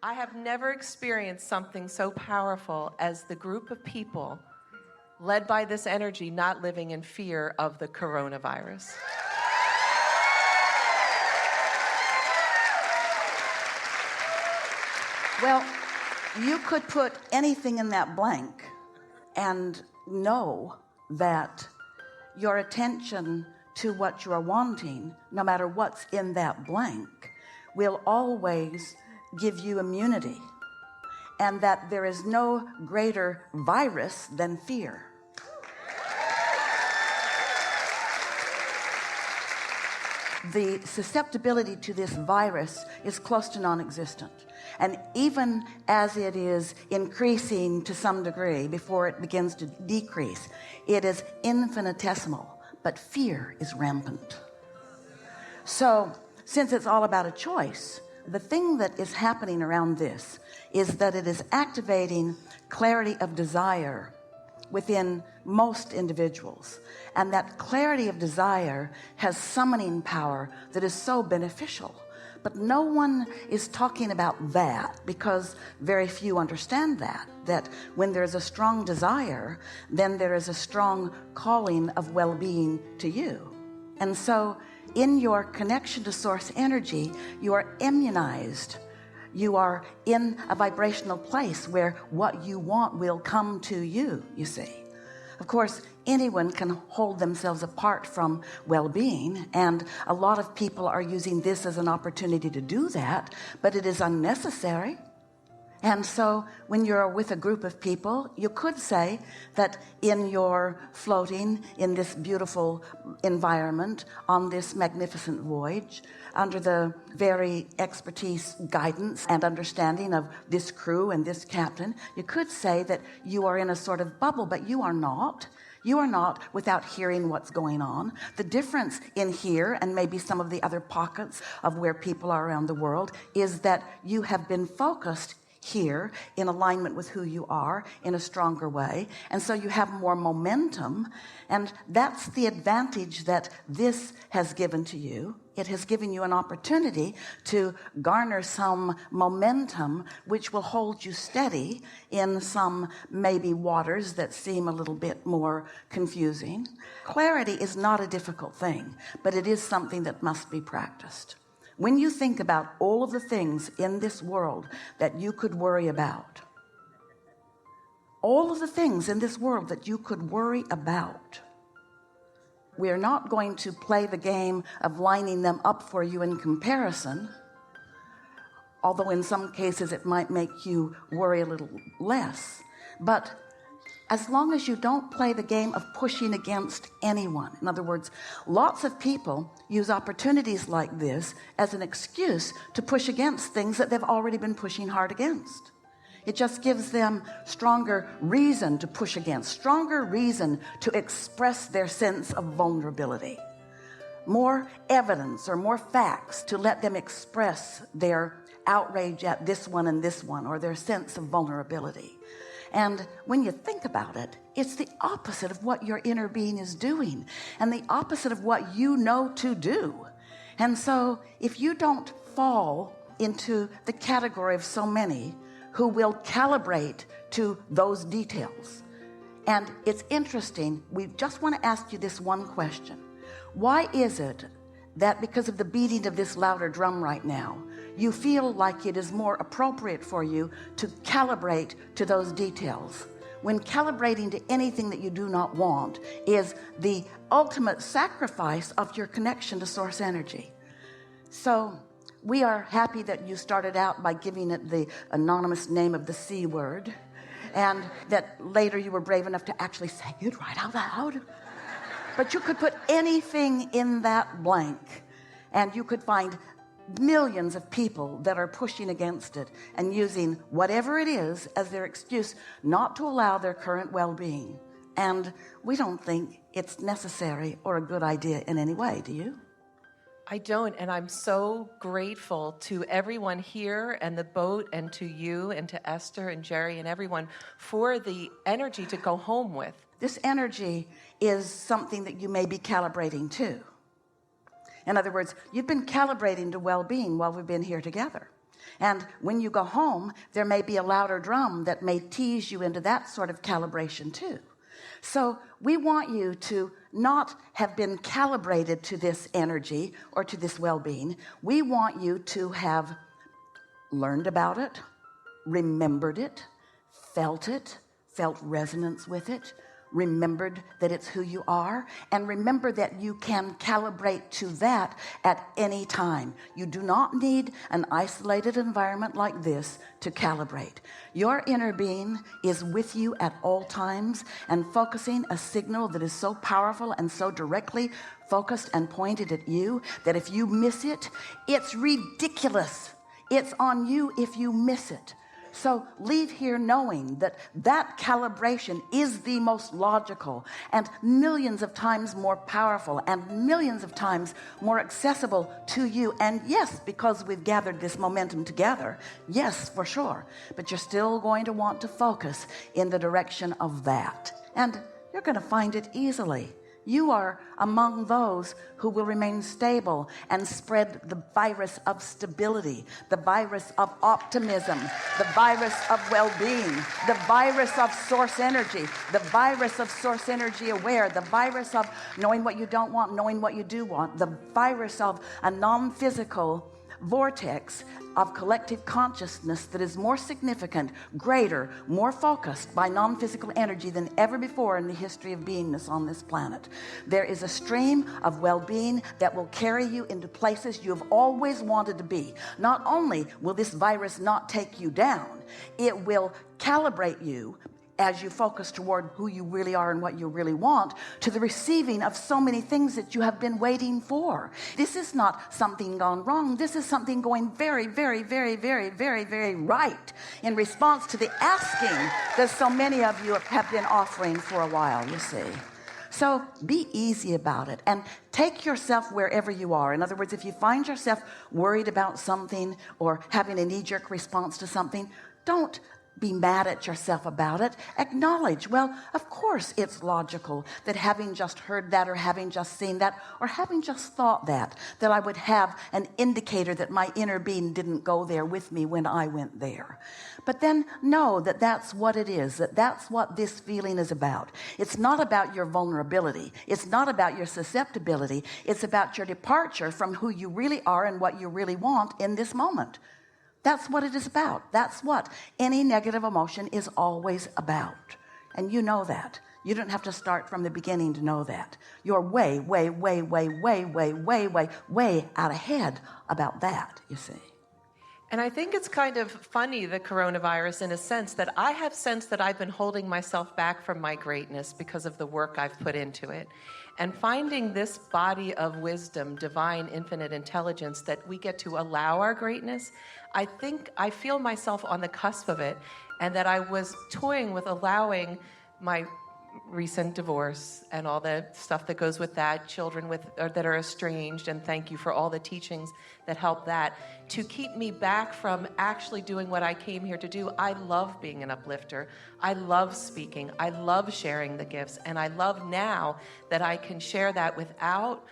I have never experienced something so powerful as the group of people led by this energy not living in fear of the coronavirus. Well, you could put anything in that blank and know that your attention to what you're wanting, no matter what's in that blank, will always give you immunity, and that there is no greater virus than fear. The susceptibility to this virus is close to non-existent. And even as it is increasing to some degree before it begins to decrease, it is infinitesimal, but fear is rampant. So since it's all about a choice, the thing that is happening around this is that it is activating clarity of desire within most individuals, and that clarity of desire has summoning power that is so beneficial. But no one is talking about that, because very few understand that when there's a strong desire, then there is a strong calling of well-being to you. And so in your connection to source energy, you are immunized. You are in a vibrational place where what you want will come to you, you see. Of course, anyone can hold themselves apart from well-being, and a lot of people are using this as an opportunity to do that, but it is unnecessary. And so when you're with a group of people, you could say that in your floating in this beautiful environment on this magnificent voyage, under the very expertise, guidance, and understanding of this crew and this captain, you could say that you are in a sort of bubble, but you are not. You are not without hearing what's going on. The difference in here and maybe some of the other pockets of where people are around the world is that you have been focused here in alignment with who you are in a stronger way, and so you have more momentum, and that's the advantage that this has given to you. It has given you an opportunity to garner some momentum which will hold you steady in some maybe waters that seem a little bit more confusing. Clarity is not a difficult thing, but it is something that must be practiced. When you think about all of the things in this world that you could worry about, all of the things in this world that you could worry about, we are not going to play the game of lining them up for you in comparison, although in some cases it might make you worry a little less. But as long as you don't play the game of pushing against anyone, in other words, lots of people use opportunities like this as an excuse to push against things that they've already been pushing hard against. It just gives them stronger reason to push against, stronger reason to express their sense of vulnerability, more evidence or more facts to let them express their outrage at this one and this one, or their sense of vulnerability. And when you think about it, it's the opposite of what your inner being is doing, and the opposite of what you know to do. And so if you don't fall into the category of so many who will calibrate to those details, and it's interesting, we just want to ask you this one question. Why is it that because of the beating of this louder drum right now, you feel like it is more appropriate for you to calibrate to those details, when calibrating to anything that you do not want is the ultimate sacrifice of your connection to source energy? So we are happy that you started out by giving it the anonymous name of the C word, and that later you were brave enough to actually say it right out loud. But you could put anything in that blank, and you could find millions of people that are pushing against it and using whatever it is as their excuse not to allow their current well-being. And we don't think it's necessary or a good idea in any way, do you? I don't, and I'm so grateful to everyone here and the boat, and to you and to Esther and Jerry and everyone for the energy to go home with. This energy is something that you may be calibrating to. In other words, you've been calibrating to well-being while we've been here together. And when you go home, there may be a louder drum that may tease you into that sort of calibration too. So we want you to not have been calibrated to this energy or to this well-being. We want you to have learned about it, remembered it, felt resonance with it, remembered that it's who you are, and remember that you can calibrate to that at any time. You do not need an isolated environment like this to calibrate. Your inner being is with you at all times and focusing a signal that is so powerful and so directly focused and pointed at you that if you miss it, it's ridiculous. It's on you if you miss it. So leave here knowing that that calibration is the most logical and millions of times more powerful and millions of times more accessible to you. And yes, because we've gathered this momentum together, yes, for sure. But you're still going to want to focus in the direction of that. And you're going to find it easily. You are among those who will remain stable and spread the virus of stability, the virus of optimism, the virus of well-being, the virus of source energy, the virus of source energy aware, the virus of knowing what you don't want, knowing what you do want, the virus of a non-physical vortex of collective consciousness that is more significant, greater, more focused by non-physical energy than ever before in the history of beingness on this planet. There is a stream of well-being that will carry you into places you have always wanted to be. Not only will this virus not take you down, it will calibrate you as you focus toward who you really are and what you really want, to the receiving of so many things that you have been waiting for. This is not something gone wrong. This is something going very, very, very, very, very, very right in response to the asking that so many of you have been offering for a while, you see. So be easy about it and take yourself wherever you are. In other words, if you find yourself worried about something or having a knee-jerk response to something, don't be mad at yourself about it. Acknowledge, well, of course it's logical that having just heard that or having just seen that or having just thought that I would have an indicator that my inner being didn't go there with me when I went there. But then know that that's what it is, that that's what this feeling is about. It's not about your vulnerability. It's not about your susceptibility. It's about your departure from who you really are and what you really want in this moment. That's what it is about. That's what any negative emotion is always about. And you know that. You don't have to start from the beginning to know that. You're way, way, way, way, way, way, way, way, way out ahead about that, you see. And I think it's kind of funny, the coronavirus, in a sense that I have sensed that I've been holding myself back from my greatness because of the work I've put into it. And finding this body of wisdom, divine, infinite intelligence, that we get to allow our greatness, I feel myself on the cusp of it, and that I was toying with allowing my recent divorce and all the stuff that goes with that, children that are estranged, and thank you for all the teachings that help that, to keep me back from actually doing what I came here to do. I love being an uplifter. I love speaking. I love sharing the gifts, and I love now that I can share that without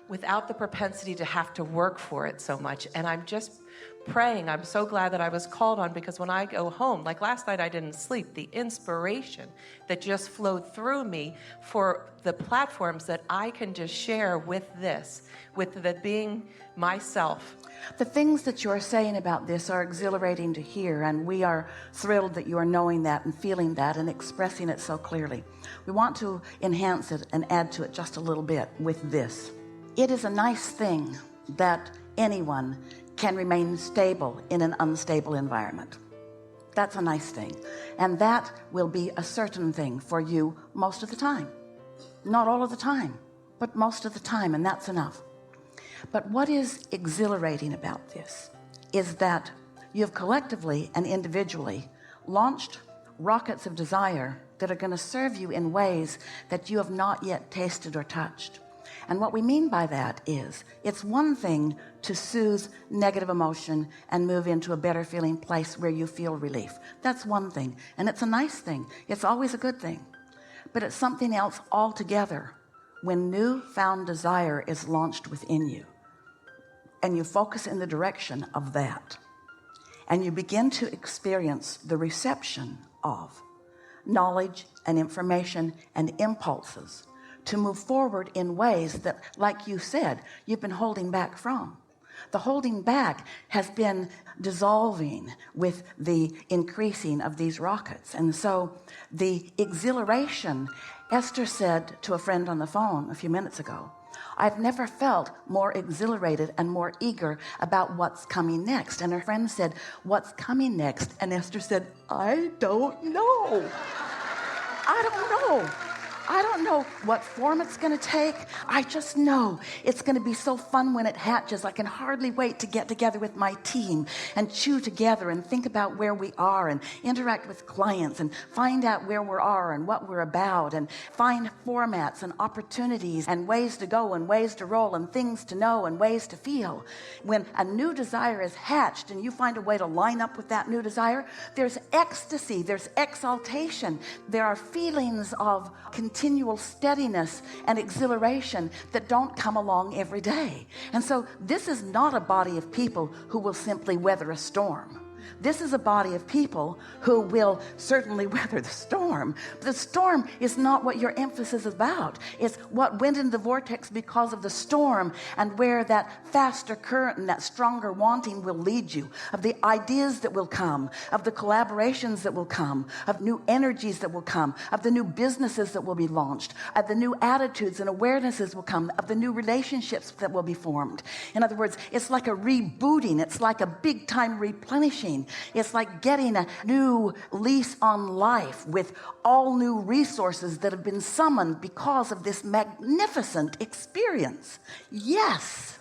the propensity to have to work for it so much. And I'm just praying. I'm so glad that I was called on, because when I go home, like last night I didn't sleep, the inspiration that just flowed through me for the platforms that I can just share with this, with the being myself. The things that you're saying about this are exhilarating to hear, and we are thrilled that you are knowing that and feeling that and expressing it so clearly. We want to enhance it and add to it just a little bit with this. It is a nice thing that anyone can remain stable in an unstable environment. That's a nice thing. And that will be a certain thing for you most of the time. Not all of the time, but most of the time, and that's enough. But what is exhilarating about this is that you have collectively and individually launched rockets of desire that are going to serve you in ways that you have not yet tasted or touched. And what we mean by that is, it's one thing to soothe negative emotion and move into a better feeling place where you feel relief. That's one thing. And it's a nice thing. It's always a good thing. But it's something else altogether when newfound desire is launched within you and you focus in the direction of that. and you begin to experience the reception of knowledge and information and impulses to move forward in ways that, like you said, you've been holding back from. The holding back has been dissolving with the increasing of these rockets. And so the exhilaration, Esther said to a friend on the phone a few minutes ago, I've never felt more exhilarated and more eager about what's coming next. And her friend said, what's coming next? And Esther said, I don't know. I don't know. I don't know what form it's going to take. I just know it's going to be so fun when it hatches. I can hardly wait to get together with my team and chew together and think about where we are and interact with clients and find out where we are and what we're about and find formats and opportunities and ways to go and ways to roll and things to know and ways to feel. When a new desire is hatched and you find a way to line up with that new desire, there's ecstasy, there's exaltation, there are feelings of continual steadiness and exhilaration that don't come along every day. And so this is not a body of people who will simply weather a storm. This is a body of people who will certainly weather the storm. The storm is not what your emphasis is about. It's what went in the vortex because of the storm and where that faster current and that stronger wanting will lead you, of the ideas that will come, of the collaborations that will come, of new energies that will come, of the new businesses that will be launched, of the new attitudes and awarenesses will come, of the new relationships that will be formed. In other words, it's like a rebooting. It's like a big time replenishing. It's like getting a new lease on life with all new resources that have been summoned because of this magnificent experience. Yes,